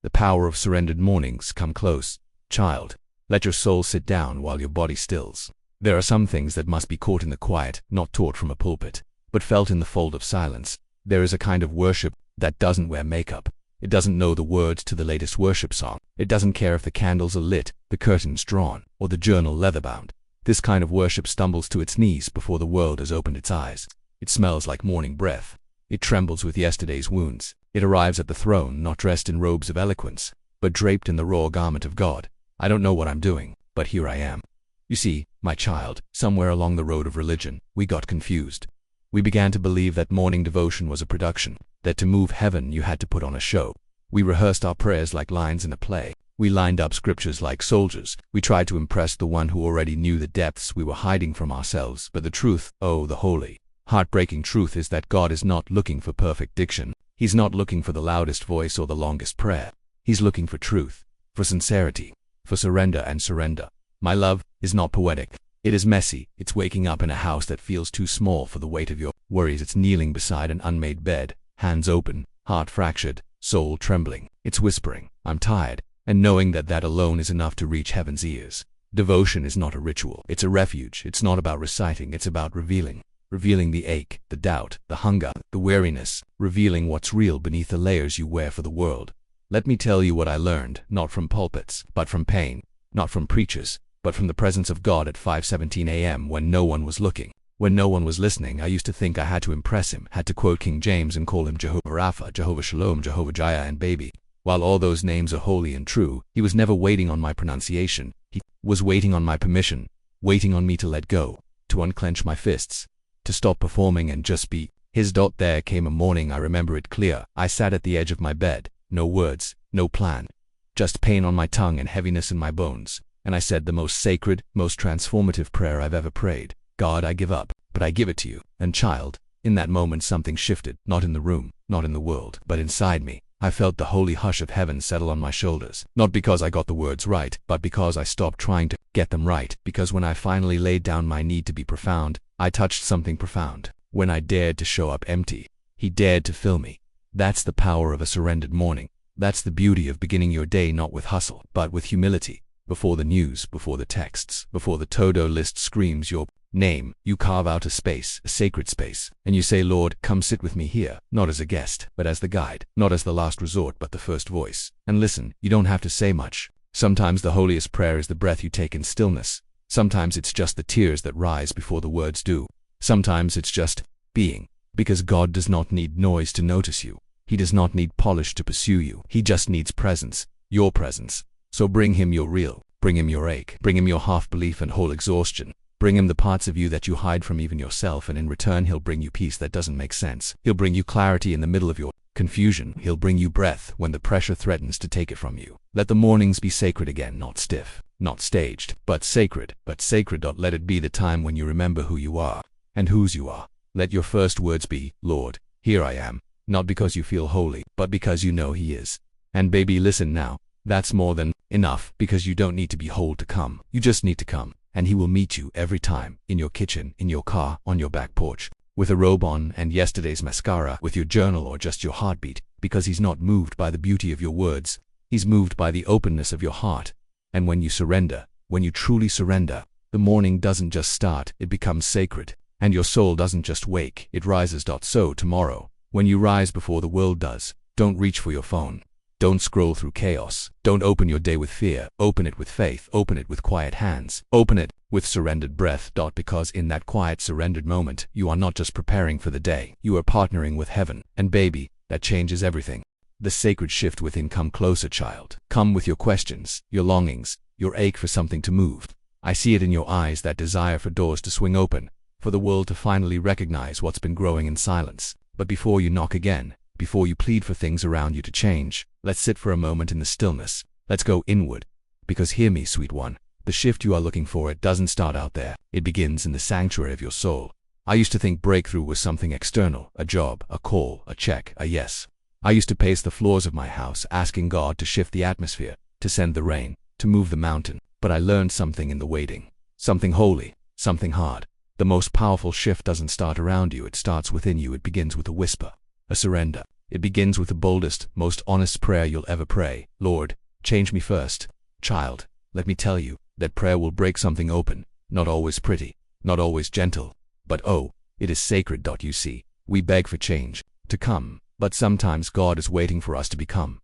The power of surrendered mornings. Come close, child. Let your soul sit down while your body stills. There are some things that must be caught in the quiet, not taught from a pulpit, but felt in the fold of silence. There is a kind of worship that doesn't wear makeup. It doesn't know the words to the latest worship song. It doesn't care if the candles are lit, the curtains drawn, or the journal leather-bound. This kind of worship stumbles to its knees before the world has opened its eyes. It smells like morning breath. It trembles with yesterday's wounds. It arrives at the throne not dressed in robes of eloquence, but draped in the raw garment of God. I don't know what I'm doing, but here I am. You see, my child, somewhere along the road of religion, we got confused. We began to believe that morning devotion was a production, that to move heaven you had to put on a show. We rehearsed our prayers like lines in a play. We lined up scriptures like soldiers. We tried to impress the one who already knew the depths we were hiding from ourselves. But the truth, oh, the holy, heartbreaking truth is that God is not looking for perfect diction. He's not looking for the loudest voice or the longest prayer. He's looking for truth, for sincerity, for surrender. And surrender, my love, is not poetic. It is messy. It's waking up in a house that feels too small for the weight of your worries. It's kneeling beside an unmade bed, hands open, heart fractured, soul trembling. It's whispering, I'm tired, and knowing that that alone is enough to reach heaven's ears. Devotion is not a ritual. It's a refuge. It's not about reciting. It's about revealing. Revealing the ache, the doubt, the hunger, the weariness. Revealing what's real beneath the layers you wear for the world. Let me tell you what I learned, not from pulpits, but from pain. Not from preachers, but from the presence of God at 5:17 a.m. when no one was looking. When no one was listening, I used to think I had to impress him, had to quote King James and call him Jehovah Rapha, Jehovah Shalom, Jehovah Jireh, and baby. While all those names are holy and true, he was never waiting on my pronunciation. He was waiting on my permission, waiting on me to let go, to unclench my fists, to stop performing and just be his. There came a morning, I remember it clear. I sat at the edge of my bed, no words, no plan, just pain on my tongue and heaviness in my bones. And I said the most sacred, most transformative prayer I've ever prayed. God, I give up, but I give it to you. And child, in that moment something shifted, not in the room, not in the world, but inside me. I felt the holy hush of heaven settle on my shoulders, not because I got the words right, but because I stopped trying to get them right. Because when I finally laid down my need to be profound, I touched something profound. When I dared to show up empty, he dared to fill me. That's the power of a surrendered morning. That's the beauty of beginning your day not with hustle, but with humility. Before the news, before the texts, before the to-do list screams your name, you carve out a space, a sacred space, and you say, Lord, come sit with me here, not as a guest, but as the guide, not as the last resort, but the first voice. And listen, you don't have to say much. Sometimes the holiest prayer is the breath you take in stillness. Sometimes it's just the tears that rise before the words do. Sometimes it's just being, because God does not need noise to notice you. He does not need polish to pursue you. He just needs presence, your presence. So bring him your real, bring him your ache, bring him your half-belief and whole exhaustion. Bring him the parts of you that you hide from even yourself, and in return he'll bring you peace that doesn't make sense. He'll bring you clarity in the middle of your confusion. He'll bring you breath when the pressure threatens to take it from you. Let the mornings be sacred again, not stiff, not staged, but sacred. Let it be the time when you remember who you are and whose you are. Let your first words be, Lord, here I am, not because you feel holy, but because you know he is. And baby, listen now. That's more than enough, because you don't need to be whole to come. You just need to come, and he will meet you every time, in your kitchen, in your car, on your back porch, with a robe on and yesterday's mascara, with your journal or just your heartbeat, because he's not moved by the beauty of your words. He's moved by the openness of your heart. And when you surrender, when you truly surrender, the morning doesn't just start, it becomes sacred. And your soul doesn't just wake, it rises. So tomorrow, when you rise before the world does, don't reach for your phone. Don't scroll through chaos. Don't open your day with fear. Open it with faith. Open it with quiet hands. Open it with surrendered breath. Because in that quiet surrendered moment, you are not just preparing for the day. You are partnering with heaven. And baby, that changes everything. The sacred shift within. Come closer, child. Come with your questions, your longings, your ache for something to move. I see it in your eyes, that desire for doors to swing open, for the world to finally recognize what's been growing in silence. But before you knock again, before you plead for things around you to change, let's sit for a moment in the stillness. Let's go inward. Because hear me, sweet one, the shift you are looking for, it doesn't start out there. It begins in the sanctuary of your soul. I used to think breakthrough was something external, a job, a call, a check, a yes. I used to pace the floors of my house, asking God to shift the atmosphere, to send the rain, to move the mountain. But I learned something in the waiting. Something holy, something hard. The most powerful shift doesn't start around you, it starts within you. It begins with a whisper, a surrender. It begins with the boldest, most honest prayer you'll ever pray. Lord, change me first. Child, let me tell you, that prayer will break something open, not always pretty, not always gentle, but oh, it is sacred. You see, we beg for change to come, but sometimes God is waiting for us to become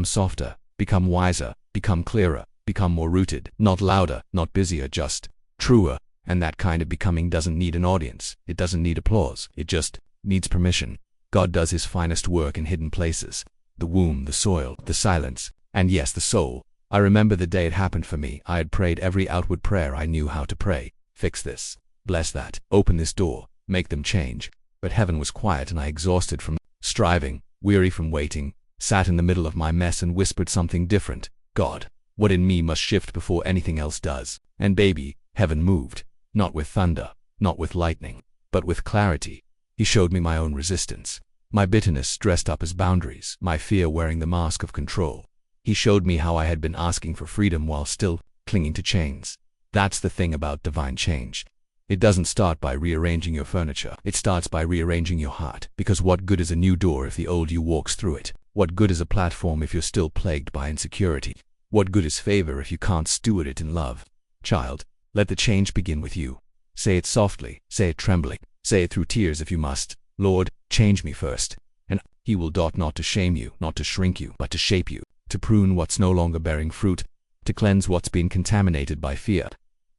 softer, become wiser, become clearer, become more rooted, not louder, not busier, just truer. And that kind of becoming doesn't need an audience. It doesn't need applause. It just needs permission. God does his finest work in hidden places. The womb, the soil, the silence, and yes, the soul. I remember the day it happened for me. I had prayed every outward prayer I knew how to pray. Fix this, bless that, open this door, make them change. But heaven was quiet, and I, exhausted from striving, weary from waiting, sat in the middle of my mess and whispered something different. God, what in me must shift before anything else does? And baby, heaven moved. Not with thunder, not with lightning, but with clarity. He showed me my own resistance, my bitterness dressed up as boundaries, my fear wearing the mask of control. He showed me how I had been asking for freedom while still clinging to chains. That's the thing about divine change. It doesn't start by rearranging your furniture. It starts by rearranging your heart. Because what good is a new door if the old you walks through it? What good is a platform if you're still plagued by insecurity? What good is favor if you can't steward it in love? Child, let the change begin with you. Say it softly, say it trembling, say it through tears if you must. Lord, change me first. And he will not to shame you, not to shrink you, but to shape you, to prune what's no longer bearing fruit, to cleanse what's been contaminated by fear,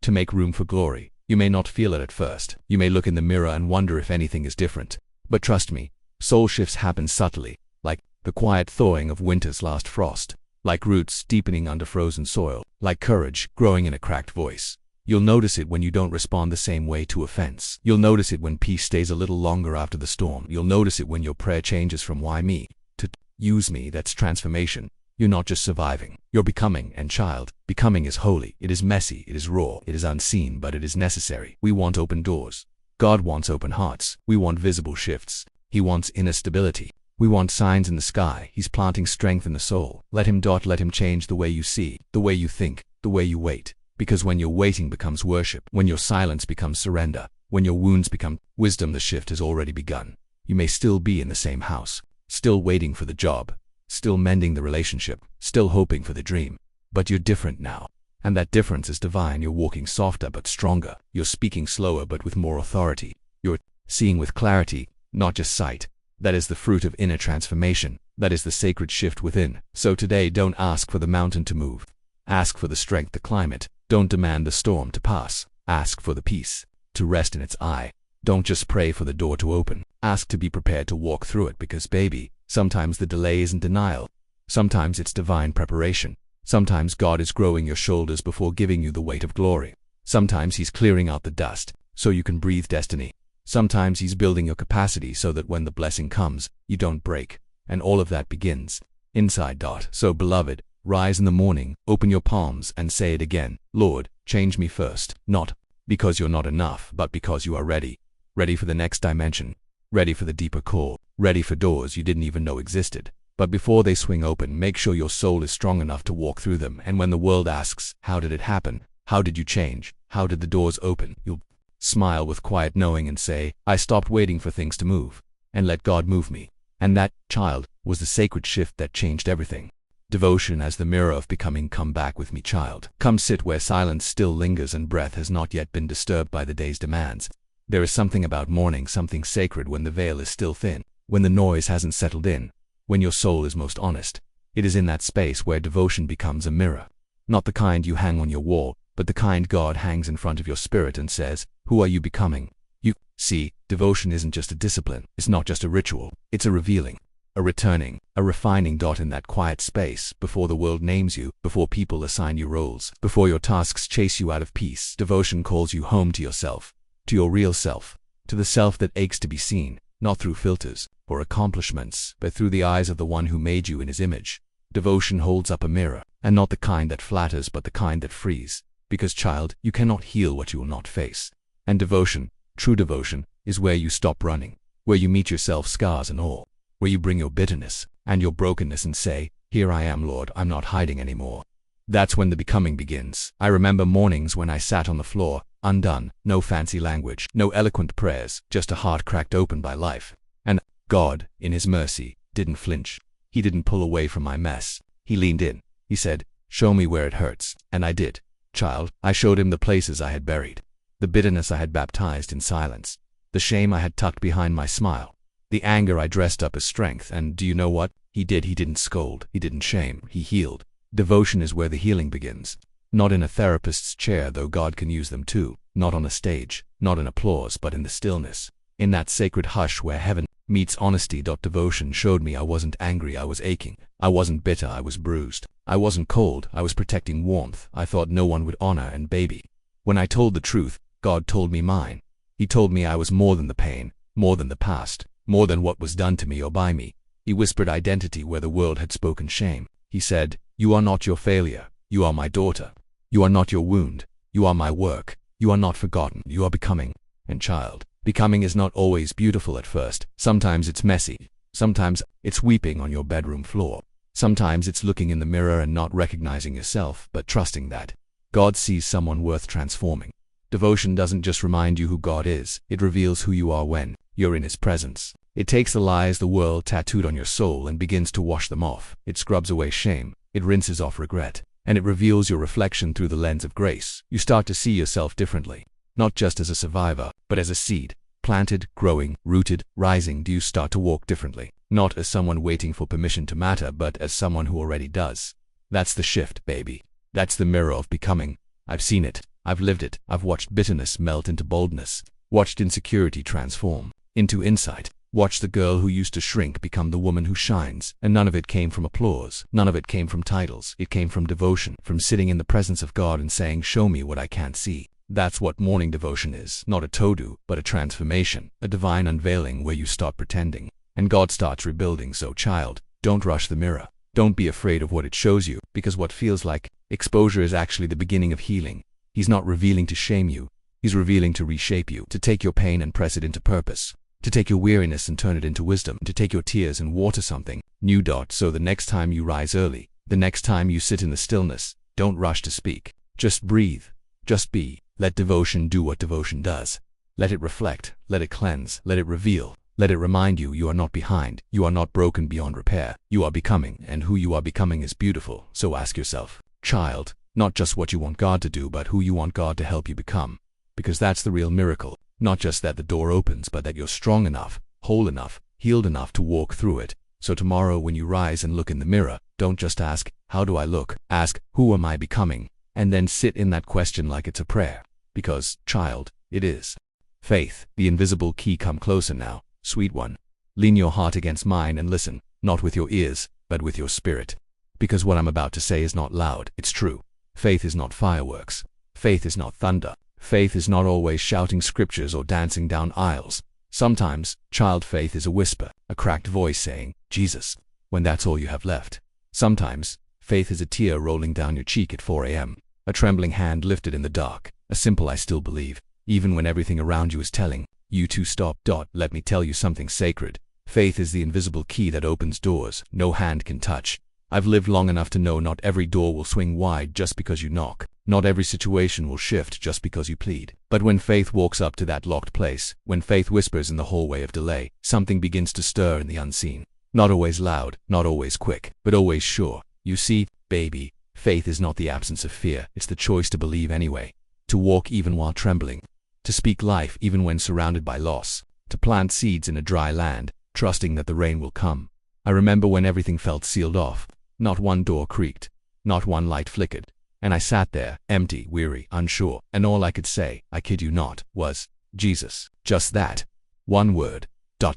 to make room for glory. You may not feel it at first. You may look in the mirror and wonder if anything is different. But trust me, soul shifts happen subtly, like the quiet thawing of winter's last frost, like roots deepening under frozen soil, like courage growing in a cracked voice. You'll notice it when you don't respond the same way to offense. You'll notice it when peace stays a little longer after the storm. You'll notice it when your prayer changes from why me to use me. That's transformation. You're not just surviving. You're becoming. And child, becoming is holy. It is messy. It is raw. It is unseen, but it is necessary. We want open doors. God wants open hearts. We want visible shifts. He wants inner stability. We want signs in the sky. He's planting strength in the soul. Let him change the way you see, the way you think, the way you wait. Because when your waiting becomes worship, when your silence becomes surrender, when your wounds become wisdom, the shift has already begun. You may still be in the same house, still waiting for the job, still mending the relationship, still hoping for the dream. But you're different now. And that difference is divine. You're walking softer but stronger. You're speaking slower but with more authority. You're seeing with clarity, not just sight. That is the fruit of inner transformation. That is the sacred shift within. So today, don't ask for the mountain to move. Ask for the strength to climb it. Don't demand the storm to pass. Ask for the peace to rest in its eye. Don't just pray for the door to open. Ask to be prepared to walk through it, because baby, sometimes the delay isn't denial. Sometimes it's divine preparation. Sometimes God is growing your shoulders before giving you the weight of glory. Sometimes he's clearing out the dust so you can breathe destiny. Sometimes he's building your capacity so that when the blessing comes, you don't break. And all of that begins inside. So beloved, rise in the morning, open your palms and say it again. Lord, change me first. Not because you're not enough, but because you are ready. Ready for the next dimension. Ready for the deeper call. Ready for doors you didn't even know existed. But before they swing open, make sure your soul is strong enough to walk through them. And when the world asks, how did it happen? How did you change? How did the doors open? You'll smile with quiet knowing and say, I stopped waiting for things to move and let God move me. And that, child, was the sacred shift that changed everything. Devotion as the mirror of becoming. Come back with me, child. Come sit where silence still lingers and breath has not yet been disturbed by the day's demands. There is something about morning, something sacred when the veil is still thin, when the noise hasn't settled in, when your soul is most honest. It is in that space where devotion becomes a mirror. Not the kind you hang on your wall, but the kind God hangs in front of your spirit and says, who are you becoming? You see, devotion isn't just a discipline. It's not just a ritual. It's a revealing, a returning, a refining. In that quiet space, before the world names you, before people assign you roles, before your tasks chase you out of peace, devotion calls you home to yourself, to your real self, to the self that aches to be seen, not through filters or accomplishments, but through the eyes of the one who made you in his image. Devotion holds up a mirror, and not the kind that flatters, but the kind that frees. Because, child, you cannot heal what you will not face. And devotion, true devotion, is where you stop running, where you meet yourself, scars and all, where you bring your bitterness and your brokenness and say, here I am, Lord, I'm not hiding anymore. That's when the becoming begins. I remember mornings when I sat on the floor, undone, no fancy language, no eloquent prayers, just a heart cracked open by life. And God, in his mercy, didn't flinch. He didn't pull away from my mess. He leaned in. He said, "Show me where it hurts." And I did. Child, I showed him the places I had buried, the bitterness I had baptized in silence, the shame I had tucked behind my smile, the anger I dressed up as strength. And do you know what he did? He didn't scold. He didn't shame. He healed. Devotion is where the healing begins. Not in a therapist's chair, though God can use them too. Not on a stage, not in applause, but in the stillness. In that sacred hush where heaven meets honesty. Devotion showed me I wasn't angry, I was aching. I wasn't bitter, I was bruised. I wasn't cold, I was protecting warmth I thought no one would honor. And baby, when I told the truth, God told me mine. He told me I was more than the pain, more than the past, more than what was done to me or by me. He whispered identity where the world had spoken shame. He said, "You are not your failure. You are my daughter. You are not your wound. You are my work. You are not forgotten. You are becoming." And child, becoming is not always beautiful at first. Sometimes it's messy. Sometimes it's weeping on your bedroom floor. Sometimes it's looking in the mirror and not recognizing yourself, but trusting that God sees someone worth transforming. Devotion doesn't just remind you who God is, it reveals who you are when you're in His presence. It takes the lies the world tattooed on your soul and begins to wash them off. It scrubs away shame. It rinses off regret. And it reveals your reflection through the lens of grace. You start to see yourself differently. Not just as a survivor, but as a seed. Planted, growing, rooted, rising. Do you start to walk differently? Not as someone waiting for permission to matter, but as someone who already does. That's the shift, baby. That's the mirror of becoming. I've seen it. I've lived it. I've watched bitterness melt into boldness. Watched insecurity transform into insight. Watched the girl who used to shrink become the woman who shines. And none of it came from applause. None of it came from titles. It came from devotion. From sitting in the presence of God and saying, "Show me what I can't see." That's what morning devotion is. Not a to-do, but a transformation. A divine unveiling where you stop pretending and God starts rebuilding. So child, don't rush the mirror. Don't be afraid of what it shows you, because what feels like exposure is actually the beginning of healing. He's not revealing to shame you. He's revealing to reshape you, to take your pain and press it into purpose, to take your weariness and turn it into wisdom, to take your tears and water something new. So the next time you rise early, the next time you sit in the stillness, don't rush to speak. Just breathe. Just be. Let devotion do what devotion does. Let it reflect. Let it cleanse. Let it reveal. Let it remind you you are not behind. You are not broken beyond repair. You are becoming, and who you are becoming is beautiful. So ask yourself, child, not just what you want God to do, but who you want God to help you become. Because that's the real miracle. Not just that the door opens, but that you're strong enough, whole enough, healed enough to walk through it. So tomorrow when you rise and look in the mirror, don't just ask, "How do I look?" Ask, "Who am I becoming?" And then sit in that question like it's a prayer. Because, child, it is. Faith, the invisible key. Come closer now, sweet one. Lean your heart against mine and listen, not with your ears, but with your spirit. Because what I'm about to say is not loud, it's true. Faith is not fireworks. Faith is not thunder. Faith is not always shouting scriptures or dancing down aisles. Sometimes, child, faith is a whisper, a cracked voice saying, "Jesus," when that's all you have left. Sometimes, faith is a tear rolling down your cheek at 4 a.m., a trembling hand lifted in the dark, a simple "I still believe," even when everything around you is telling you to stop. Let me tell you something sacred. Faith is the invisible key that opens doors no hand can touch. I've lived long enough to know not every door will swing wide just because you knock. Not every situation will shift just because you plead. But when faith walks up to that locked place, when faith whispers in the hallway of delay, something begins to stir in the unseen. Not always loud, not always quick, but always sure. You see, baby, faith is not the absence of fear, it's the choice to believe anyway. To walk even while trembling. To speak life even when surrounded by loss. To plant seeds in a dry land, trusting that the rain will come. I remember when everything felt sealed off. Not one door creaked. Not one light flickered. And I sat there, empty, weary, unsure, and all I could say, I kid you not, was, "Jesus." Just that. One word.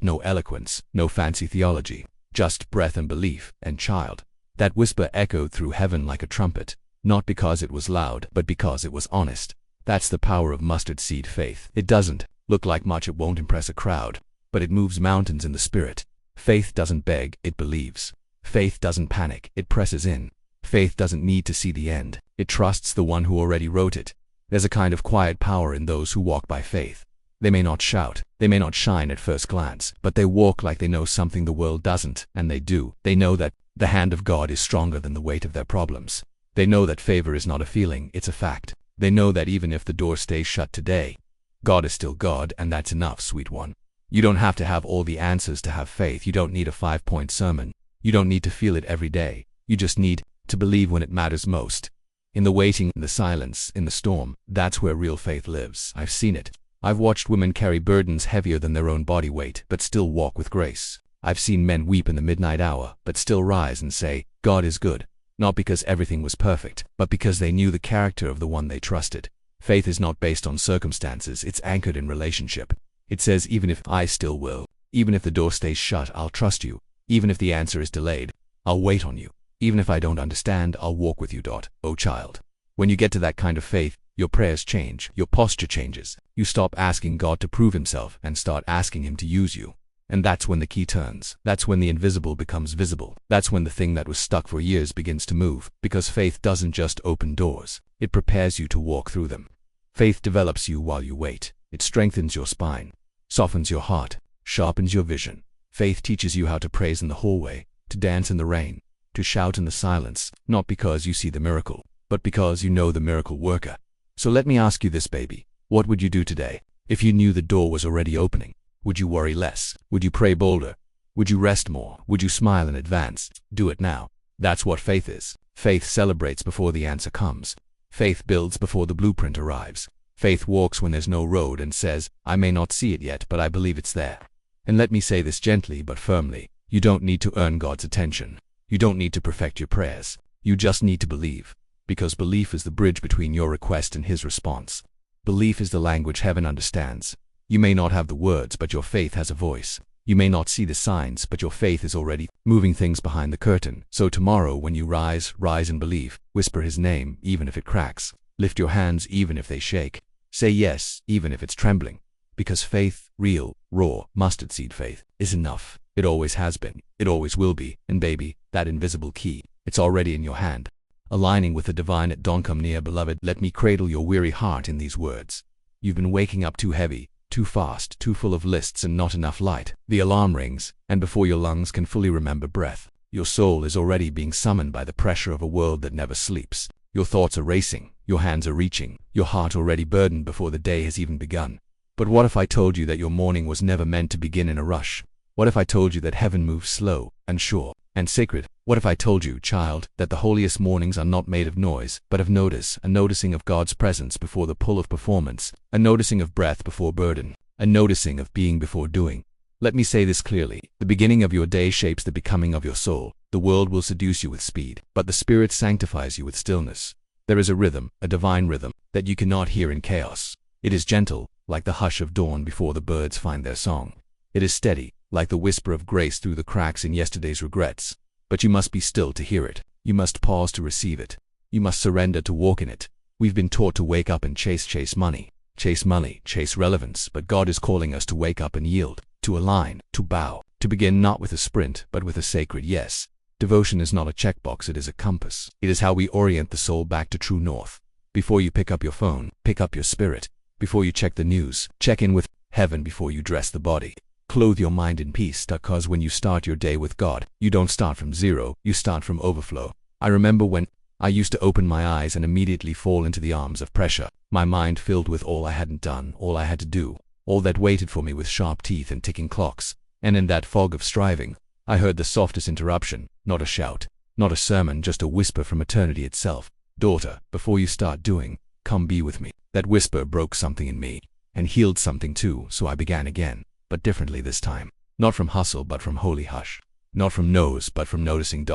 No eloquence, no fancy theology. Just breath and belief. And child, that whisper echoed through heaven like a trumpet. Not because it was loud, but because it was honest. That's the power of mustard seed faith. It doesn't look like much, it won't impress a crowd, but it moves mountains in the spirit. Faith doesn't beg, it believes. Faith doesn't panic, it presses in. Faith doesn't need to see the end, it trusts the one who already wrote it. There's a kind of quiet power in those who walk by faith. They may not shout, they may not shine at first glance, but they walk like they know something the world doesn't, and they do. They know that the hand of God is stronger than the weight of their problems. They know that favor is not a feeling, it's a fact. They know that even if the door stays shut today, God is still God, and that's enough, sweet one. You don't have to have all the answers to have faith. You don't need a 5-point sermon. You don't need to feel it every day. You just need to believe when it matters most. In the waiting, in the silence, in the storm, that's where real faith lives. I've seen it. I've watched women carry burdens heavier than their own body weight, but still walk with grace. I've seen men weep in the midnight hour, but still rise and say, God is good. Not because everything was perfect, but because they knew the character of the one they trusted. Faith is not based on circumstances, it's anchored in relationship. It says, even if I still will, even if the door stays shut, I'll trust you. Even if the answer is delayed, I'll wait on you. Even if I don't understand, I'll walk with you. Oh child. When you get to that kind of faith, your prayers change, your posture changes. You stop asking God to prove himself and start asking him to use you. And that's when the key turns. That's when the invisible becomes visible. That's when the thing that was stuck for years begins to move, because faith doesn't just open doors, it prepares you to walk through them. Faith develops you while you wait. It strengthens your spine, softens your heart, sharpens your vision. Faith teaches you how to praise in the hallway, to dance in the rain, to shout in the silence, not because you see the miracle, but because you know the miracle worker. So let me ask you this, baby. What would you do today if you knew the door was already opening? Would you worry less? Would you pray bolder? Would you rest more? Would you smile in advance? Do it now. That's what faith is. Faith celebrates before the answer comes. Faith builds before the blueprint arrives. Faith walks when there's no road and says, I may not see it yet, but I believe it's there. And let me say this gently but firmly. You don't need to earn God's attention. You don't need to perfect your prayers. You just need to believe. Because belief is the bridge between your request and his response. Belief is the language heaven understands. You may not have the words, but your faith has a voice. You may not see the signs, but your faith is already moving things behind the curtain. So tomorrow when you rise in belief. Whisper his name, even if it cracks. Lift your hands, even if they shake. Say yes, even if it's trembling. Because faith, real, raw, mustard seed faith, is enough. It always has been. It always will be. And baby, that invisible key, it's already in your hand. Aligning with the divine at dawn. Come near, beloved. Let me cradle your weary heart in these words. You've been waking up too heavy, too fast, too full of lists and not enough light. The alarm rings, and before your lungs can fully remember breath, your soul is already being summoned by the pressure of a world that never sleeps. Your thoughts are racing, your hands are reaching, your heart already burdened before the day has even begun. But what if I told you that your morning was never meant to begin in a rush? What if I told you that heaven moves slow and sure and sacred? What if I told you, child, that the holiest mornings are not made of noise, but of notice, a noticing of God's presence before the pull of performance, a noticing of breath before burden, a noticing of being before doing? Let me say this clearly. The beginning of your day shapes the becoming of your soul. The world will seduce you with speed, but the Spirit sanctifies you with stillness. There is a rhythm, a divine rhythm, that you cannot hear in chaos. It is gentle, like the hush of dawn before the birds find their song. It is steady, like the whisper of grace through the cracks in yesterday's regrets. But you must be still to hear it. You must pause to receive it. You must surrender to walk in it. We've been taught to wake up and chase money, chase relevance, but God is calling us to wake up and yield, to align, to bow, to begin not with a sprint, but with a sacred yes. Devotion is not a checkbox, it is a compass. It is how we orient the soul back to true north. Before you pick up your phone, pick up your spirit. Before you check the news, check in with heaven. Before you dress the body, clothe your mind in peace. Because when you start your day with God, you don't start from zero, you start from overflow. I remember when I used to open my eyes and immediately fall into the arms of pressure, my mind filled with all I hadn't done, all I had to do, all that waited for me with sharp teeth and ticking clocks. And in that fog of striving, I heard the softest interruption, not a shout, not a sermon, just a whisper from eternity itself. Daughter, before you start doing, come be with me. That whisper broke something in me, and healed something too, so I began again, but differently this time. Not from hustle, but from holy hush. Not from no's, but from noticing.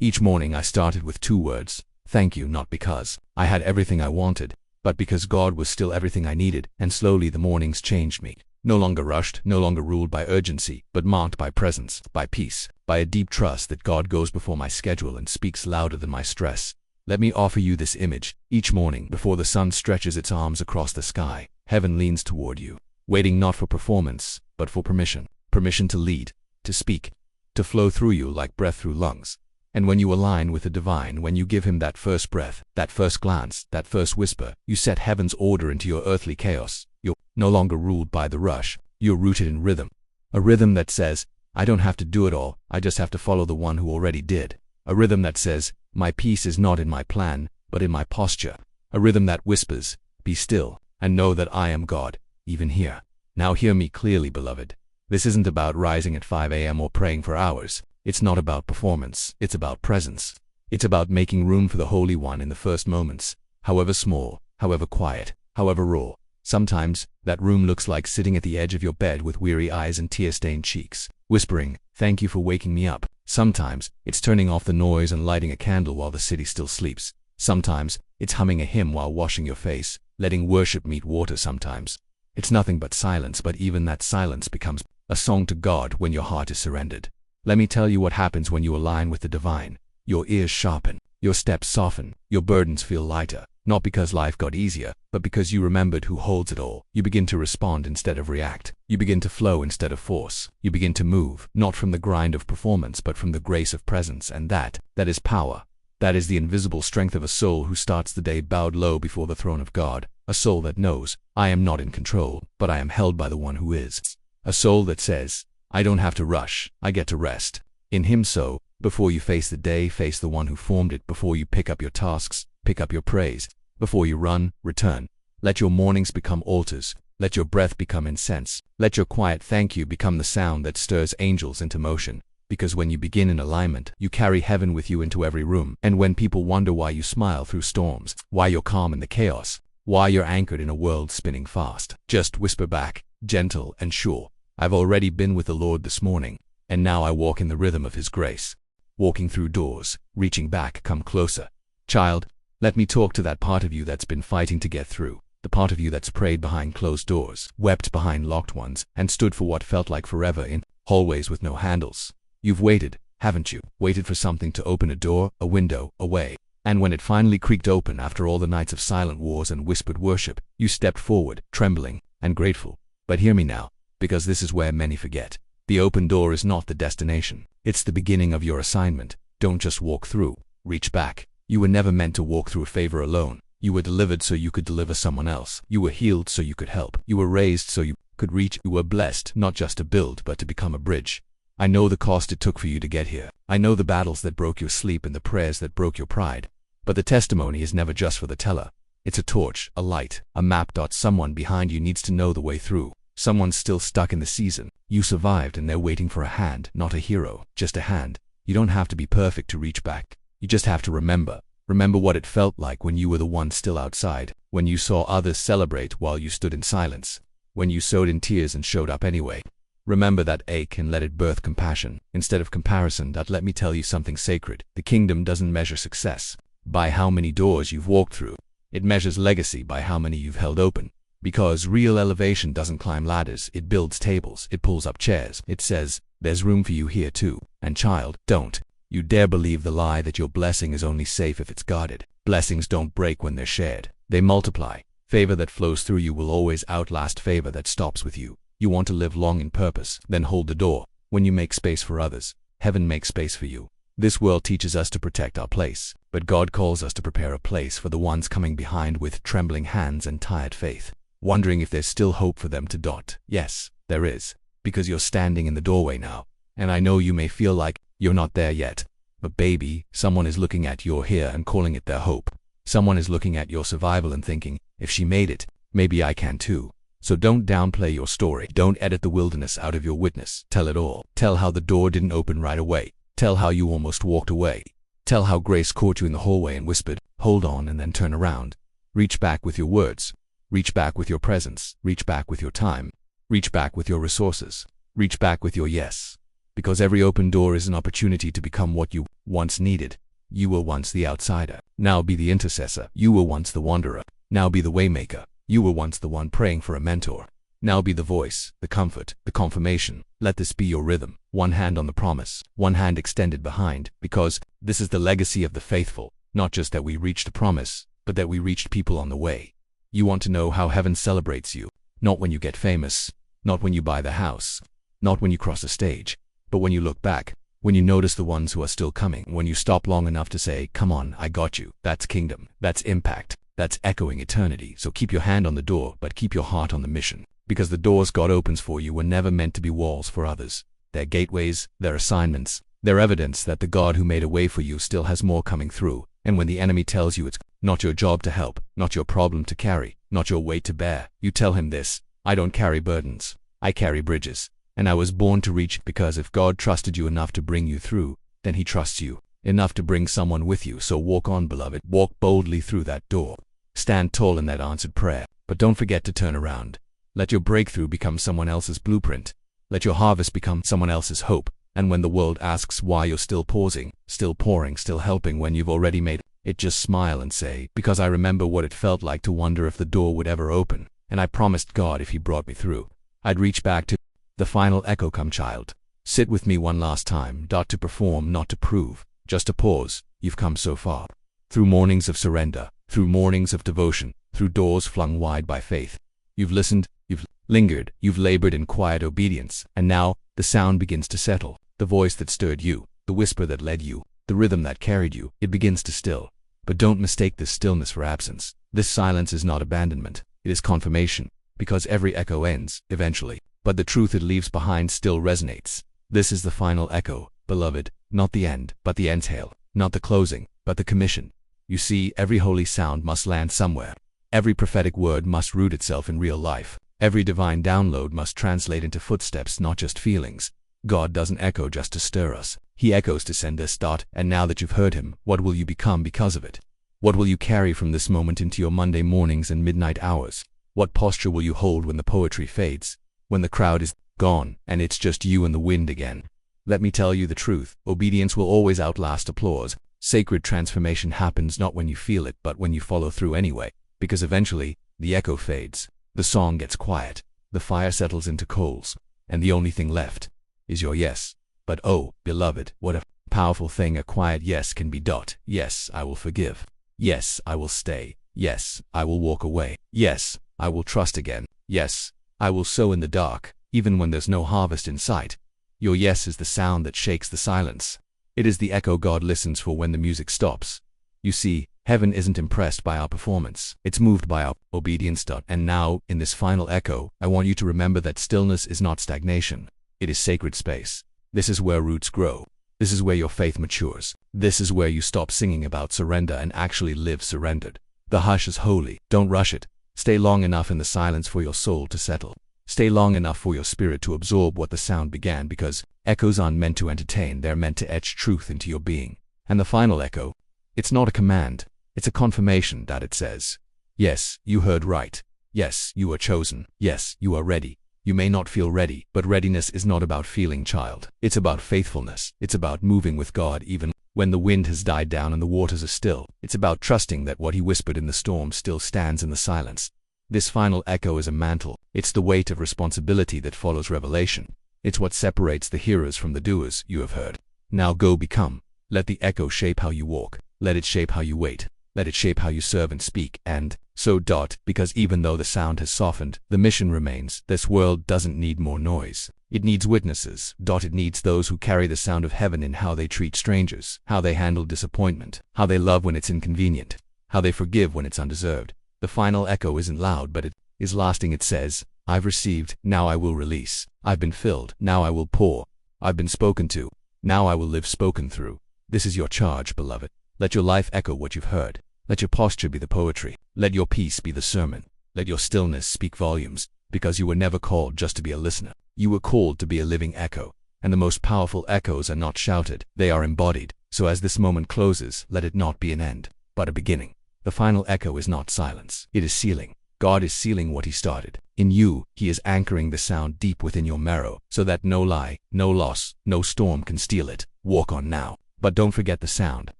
Each morning I started with 2 words, thank you, not because I had everything I wanted, but because God was still everything I needed. And slowly the mornings changed me. No longer rushed, no longer ruled by urgency, but marked by presence, by peace, by a deep trust that God goes before my schedule and speaks louder than my stress. Let me offer you this image. Each morning, before the sun stretches its arms across the sky, heaven leans toward you, waiting not for performance, but for permission. Permission to lead, to speak, to flow through you like breath through lungs. And when you align with the divine, when you give him that first breath, that first glance, that first whisper, you set heaven's order into your earthly chaos. You're no longer ruled by the rush. You're rooted in rhythm. A rhythm that says, I don't have to do it all, I just have to follow the one who already did. A rhythm that says, my peace is not in my plan, but in my posture. A rhythm that whispers, be still, and know that I am God, even here. Now hear me clearly, beloved. This isn't about rising at 5 a.m. or praying for hours. It's not about performance. It's about presence. It's about making room for the Holy One in the first moments, however small, however quiet, however raw. Sometimes, that room looks like sitting at the edge of your bed with weary eyes and tear-stained cheeks, whispering, "Thank you for waking me up." Sometimes, it's turning off the noise and lighting a candle while the city still sleeps. Sometimes, it's humming a hymn while washing your face, letting worship meet water. Sometimes, it's nothing but silence, but even that silence becomes a song to God when your heart is surrendered. Let me tell you what happens when you align with the divine. Your ears sharpen, your steps soften, your burdens feel lighter, not because life got easier, but because you remembered who holds it all. You begin to respond instead of react. You begin to flow instead of force. You begin to move, not from the grind of performance, but from the grace of presence, and that is power. That is the invisible strength of a soul who starts the day bowed low before the throne of God. A soul that knows, I am not in control, but I am held by the one who is. A soul that says, I don't have to rush, I get to rest in Him. So, before you face the day, face the one who formed it. Before you pick up your tasks, pick up your praise. Before you run, return. Let your mornings become altars. Let your breath become incense. Let your quiet thank you become the sound that stirs angels into motion. Because when you begin in alignment, you carry heaven with you into every room. And when people wonder why you smile through storms, why you're calm in the chaos, why you're anchored in a world spinning fast, just whisper back, gentle and sure, I've already been with the Lord this morning, and now I walk in the rhythm of His grace. Walking through doors, reaching back, come closer. Child, let me talk to that part of you that's been fighting to get through. The part of you that's prayed behind closed doors, wept behind locked ones, and stood for what felt like forever in hallways with no handles. You've waited, haven't you? Waited for something to open a door, a window, a way. And when it finally creaked open after all the nights of silent wars and whispered worship, you stepped forward, trembling and grateful. But hear me now, because this is where many forget. The open door is not the destination. It's the beginning of your assignment. Don't just walk through. Reach back. You were never meant to walk through a favor alone. You were delivered so you could deliver someone else. You were healed so you could help. You were raised so you could reach. You were blessed not just to build, but to become a bridge. I know the cost it took for you to get here. I know the battles that broke your sleep and the prayers that broke your pride. But the testimony is never just for the teller. It's a torch, a light, a map. Someone behind you needs to know the way through. Someone's still stuck in the season. You survived and they're waiting for a hand, not a hero, just a hand. You don't have to be perfect to reach back. You just have to remember. Remember what it felt like when you were the one still outside, when you saw others celebrate while you stood in silence, when you sowed in tears and showed up anyway. Remember that ache and let it birth compassion instead of comparison. Let me tell you something sacred. The kingdom doesn't measure success by how many doors you've walked through. It measures legacy by how many you've held open. Because real elevation doesn't climb ladders, it builds tables, it pulls up chairs. It says, there's room for you here too. And child, don't you dare believe the lie that your blessing is only safe if it's guarded. Blessings don't break when they're shared. They multiply. Favor that flows through you will always outlast favor that stops with you. You want to live long in purpose, then hold the door. When you make space for others, heaven makes space for you. This world teaches us to protect our place, but God calls us to prepare a place for the ones coming behind with trembling hands and tired faith, wondering if there's still hope for them to. Yes, there is, because you're standing in the doorway now. And I know you may feel like you're not there yet, but baby, someone is looking at your here and calling it their hope. Someone is looking at your survival and thinking, if she made it, maybe I can too. So don't downplay your story. Don't edit the wilderness out of your witness. Tell it all. Tell how the door didn't open right away. Tell how you almost walked away. Tell how grace caught you in the hallway and whispered, hold on, and then turn around. Reach back with your words. Reach back with your presence. Reach back with your time. Reach back with your resources. Reach back with your yes. Because every open door is an opportunity to become what you once needed. You were once the outsider. Now be the intercessor. You were once the wanderer. Now be the waymaker. You were once the one praying for a mentor. Now be the voice, the comfort, the confirmation. Let this be your rhythm. One hand on the promise, one hand extended behind, because this is the legacy of the faithful. Not just that we reached the promise, but that we reached people on the way. You want to know how heaven celebrates you. Not when you get famous, not when you buy the house, not when you cross a stage, but when you look back, when you notice the ones who are still coming, when you stop long enough to say, come on, I got you. That's kingdom. That's impact. That's echoing eternity. So keep your hand on the door, but keep your heart on the mission. Because the doors God opens for you were never meant to be walls for others. They're gateways, they're assignments, they're evidence that the God who made a way for you still has more coming through. And when the enemy tells you it's not your job to help, not your problem to carry, not your weight to bear, you tell him this: I don't carry burdens, I carry bridges. and I was born to reach it, because if God trusted you enough to bring you through, then He trusts you enough to bring someone with you. So walk on, beloved. Walk boldly through that door. Stand tall in that answered prayer. But don't forget to turn around. Let your breakthrough become someone else's blueprint. Let your harvest become someone else's hope. And when the world asks why you're still pausing, still pouring, still helping when you've already made it, just smile and say, because I remember what it felt like to wonder if the door would ever open. And I promised God if He brought me through, I'd reach back to the final echo. Come, child. Sit with me one last time. To perform, not to prove. Just to pause. You've come so far. Through mornings of surrender, through mornings of devotion, through doors flung wide by faith. You've listened, you've lingered, you've labored in quiet obedience, and now the sound begins to settle. The voice that stirred you, the whisper that led you, the rhythm that carried you, it begins to still. But don't mistake this stillness for absence. This silence is not abandonment. It is confirmation, because every echo ends, eventually, but the truth it leaves behind still resonates. This is the final echo, beloved, not the end, but the exhale, not the closing, but the commission. You see, every holy sound must land somewhere. Every prophetic word must root itself in real life. Every divine download must translate into footsteps, not just feelings. God doesn't echo just to stir us. He echoes to send us. And now that you've heard Him, what will you become because of it? What will you carry from this moment into your Monday mornings and midnight hours? What posture will you hold when the poetry fades? When the crowd is gone, and it's just you and the wind again? Let me tell you the truth. Obedience will always outlast applause. Sacred transformation happens not when you feel it, but when you follow through anyway. Because eventually, the echo fades. The song gets quiet. The fire settles into coals. And the only thing left is your yes. But oh, beloved, what a powerful thing a quiet yes can be. Yes, I will forgive. Yes, I will stay. Yes, I will walk away. Yes, I will trust again. Yes, I will sow in the dark, even when there's no harvest in sight. Your yes is the sound that shakes the silence. It is the echo God listens for when the music stops. You see, heaven isn't impressed by our performance. It's moved by our obedience. And now, in this final echo, I want you to remember that stillness is not stagnation. It is sacred space. This is where roots grow. This is where your faith matures. This is where you stop singing about surrender and actually live surrendered. The hush is holy. Don't rush it. Stay long enough in the silence for your soul to settle. Stay long enough for your spirit to absorb what the sound began, because echoes aren't meant to entertain, they're meant to etch truth into your being. And the final echo, it's not a command, it's a confirmation. It says, yes, you heard right. Yes, you are chosen. Yes, you are ready. You may not feel ready, but readiness is not about feeling, child. It's about faithfulness. It's about moving with God even when the wind has died down and the waters are still. It's about trusting that what He whispered in the storm still stands in the silence. This final echo is a mantle. It's the weight of responsibility that follows revelation. It's what separates the hearers from the doers. You have heard. Now go become. Let the echo shape how you walk. Let it shape how you wait. Let it shape how you serve and speak. And so, because even though the sound has softened, the mission remains. This world doesn't need more noise. It needs witnesses. It needs those who carry the sound of heaven in how they treat strangers, how they handle disappointment, how they love when it's inconvenient, how they forgive when it's undeserved. The final echo isn't loud, but it is lasting. It says, I've received, now I will release. I've been filled, now I will pour. I've been spoken to, now I will live spoken through. This is your charge, beloved. Let your life echo what you've heard. Let your posture be the poetry. Let your peace be the sermon. Let your stillness speak volumes, because you were never called just to be a listener. You were called to be a living echo. And the most powerful echoes are not shouted, they are embodied. So as this moment closes, let it not be an end, but a beginning. The final echo is not silence, it is sealing. God is sealing what He started. In you, He is anchoring the sound deep within your marrow, so that no lie, no loss, no storm can steal it. Walk on now. But don't forget the sound.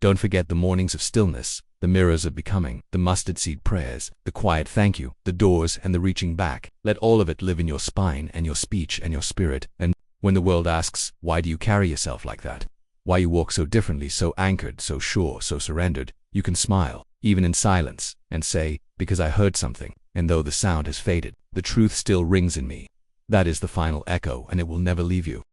Don't forget the mornings of stillness, the mirrors of becoming, the mustard seed prayers, the quiet thank you, the doors and the reaching back. Let all of it live in your spine and your speech and your spirit. And when the world asks, why do you carry yourself like that? Why you walk so differently, so anchored, so sure, so surrendered, you can smile, even in silence, and say, because I heard something, and though the sound has faded, the truth still rings in me. That is the final echo, and it will never leave you.